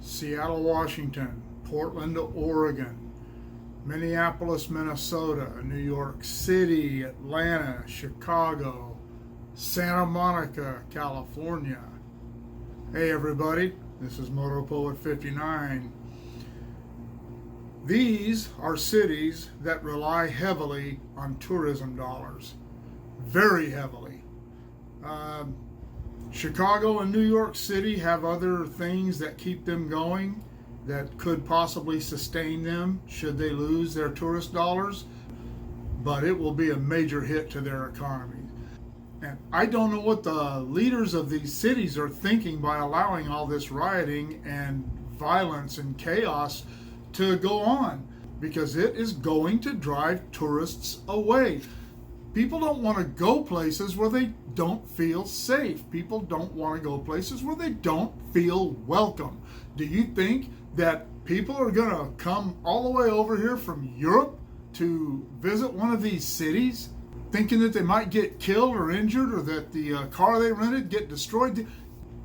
Seattle, Washington, Portland, Oregon, Minneapolis, Minnesota, New York City, Atlanta, Chicago, Santa Monica, California. Hey everybody, this is Moto Poet 59. These are cities that rely heavily on tourism dollars, very heavily. Chicago and New York City have other things that keep them going that could possibly sustain them should they lose their tourist dollars, but it will be a major hit to their economy. And I don't know what the leaders of these cities are thinking by allowing all this rioting and violence and chaos to go on, because it is going to drive tourists away. People don't want to go places where they don't feel safe. People don't want to go places where they don't feel welcome. Do you think that people are going to come all the way over here from Europe to visit one of these cities thinking that they might get killed or injured, or that the car they rented get destroyed?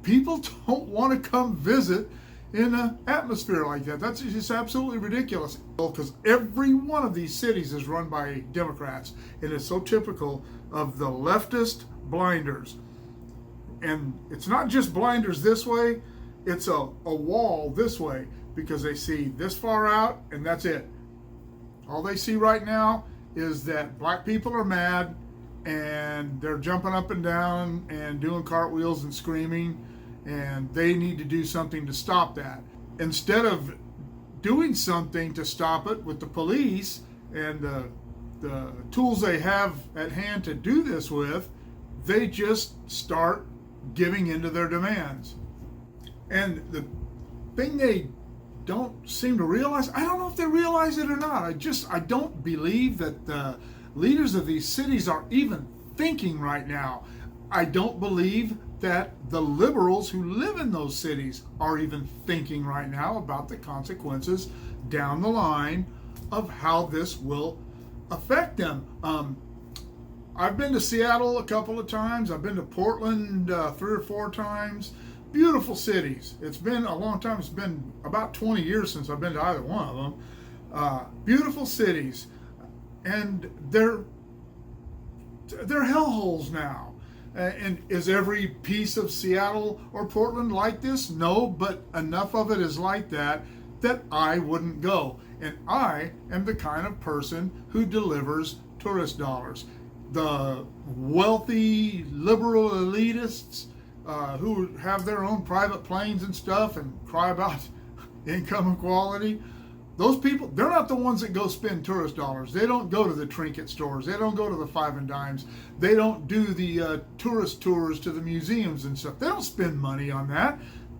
People don't want to come visit in an atmosphere like that. That's just absolutely ridiculous. Because every one of these cities is run by Democrats, and it's so typical of the leftist blinders. And it's not just blinders this way, it's a wall this way, because they see this far out and that's it. All they see right now is that black people are mad and they're jumping up and down and doing cartwheels and screaming, and they need to do something to stop that. Instead of doing something to stop it with the police and the tools they have at hand to do this with, they just start giving into their demands. And the thing they don't seem to realize, I don't know if they realize it or not, I don't believe that the leaders of these cities are even thinking right now. I don't believe that the liberals who live in those cities are even thinking right now about the consequences down the line of how this will affect them. I've been to Seattle a couple of times. I've been to Portland 3 or 4 times. Beautiful cities. It's been a long time. It's been about 20 years since I've been to either one of them. Beautiful cities. And they're hellholes now. And is every piece of Seattle or Portland like this? No, but enough of it is like that I wouldn't go. And I am the kind of person who delivers tourist dollars. The wealthy liberal elitists who have their own private planes and stuff and cry about income equality, those people, they're not the ones that go spend tourist dollars. They don't go to the trinket stores. They don't go to the five and dimes. They don't do the tourist tours to the museums and stuff. They don't spend money on that.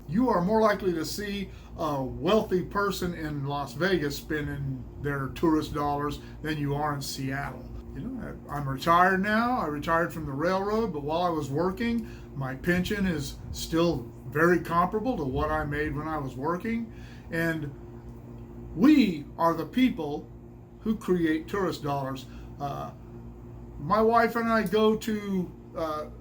You are more likely to see a wealthy person in Las Vegas spending their tourist dollars than you are in Seattle. You know, I'm retired now. I retired from the railroad, but while I was working, my pension is still very comparable to what I made when I was working. And we are the people who create tourist dollars. My wife and I go to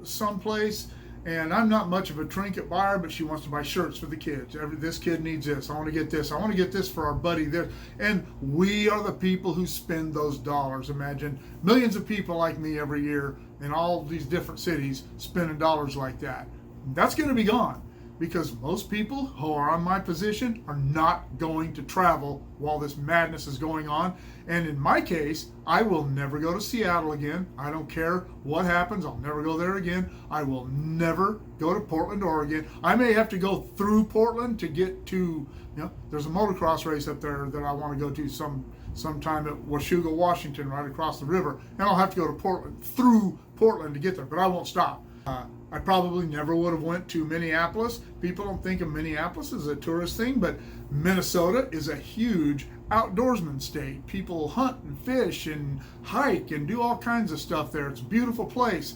someplace, and I'm not much of a trinket buyer, but she wants to buy shirts for the kids. This kid needs this. I want to get this. I want to get this for our buddy there. And we are the people who spend those dollars. Imagine millions of people like me every year in all these different cities spending dollars like that. That's going to be gone, because most people who are on my position are not going to travel while this madness is going on. And in my case, I will never go to Seattle again. I don't care what happens. I'll never go there again. I will never go to Portland, Oregon. I may have to go through Portland to get to, there's a motocross race up there that I want to go to sometime at Washougal, Washington, right across the river. And I'll have to go to Portland, through Portland, to get there, but I won't stop. I probably never would have went to Minneapolis. People don't think of Minneapolis as a tourist thing, but Minnesota is a huge outdoorsman state. People hunt and fish and hike and do all kinds of stuff there. It's a beautiful place,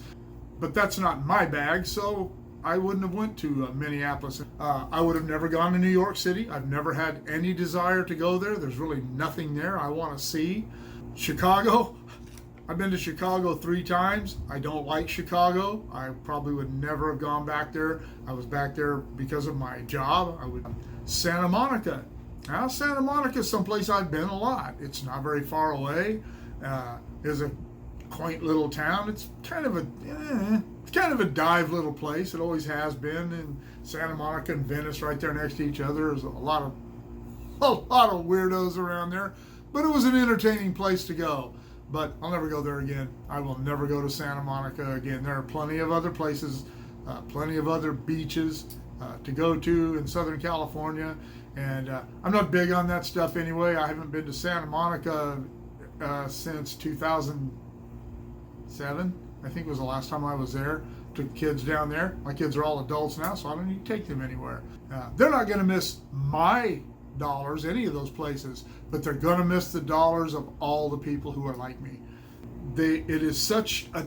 but that's not my bag, so I wouldn't have went to Minneapolis. I would have never gone to New York City. I've never had any desire to go there. There's really nothing there I want to see. Chicago, I've been to Chicago 3 times. I don't like Chicago. I probably would never have gone back there. I was back there because of my job. Santa Monica. Now, Santa Monica is someplace I've been a lot. It's not very far away. It's a quaint little town. It's kind of a dive little place. It always has been. And Santa Monica and Venice right there next to each other. There's a lot of weirdos around there. But it was an entertaining place to go. But I'll never go there again. I will never go to Santa Monica again. There are plenty of other places, plenty of other beaches to go to in Southern California. And I'm not big on that stuff anyway. I haven't been to Santa Monica since 2007. I think was the last time I was there. Took kids down there. My kids are all adults now, so I don't need to take them anywhere. They're not going to miss my dollars, any of those places, but they're going to miss the dollars of all the people who are like me. It is such a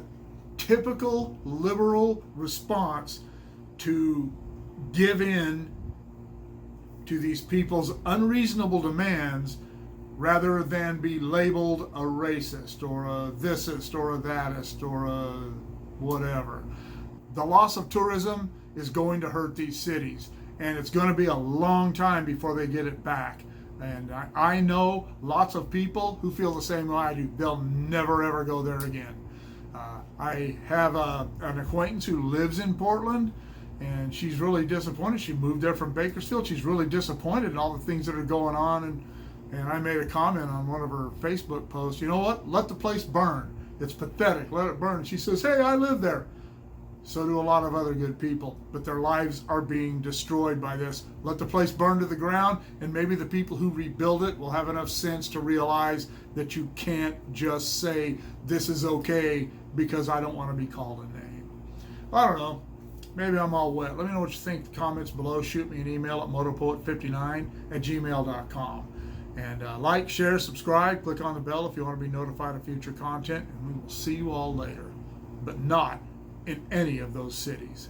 typical liberal response to give in to these people's unreasonable demands rather than be labeled a racist or a thisist or a thatist or a whatever. The loss of tourism is going to hurt these cities, and it's going to be a long time before they get it back. And I know lots of people who feel the same way I do. They'll never ever go there again. I have an acquaintance who lives in Portland, and she's really disappointed. She moved there from Bakersfield. She's really disappointed in all the things that are going on. And I made a comment on one of her Facebook posts. You know what? Let the place burn. It's pathetic. Let it burn. She says, hey, I live there. So do a lot of other good people, but their lives are being destroyed by this. Let the place burn to the ground, and maybe the people who rebuild it will have enough sense to realize that you can't just say this is okay because I don't want to be called a name. I don't know. Maybe I'm all wet. Let me know what you think in the comments below. Shoot me an email at motopoet59@gmail.com. And like, share, subscribe, click on the bell if you want to be notified of future content, and we will see you all later, but not in any of those cities.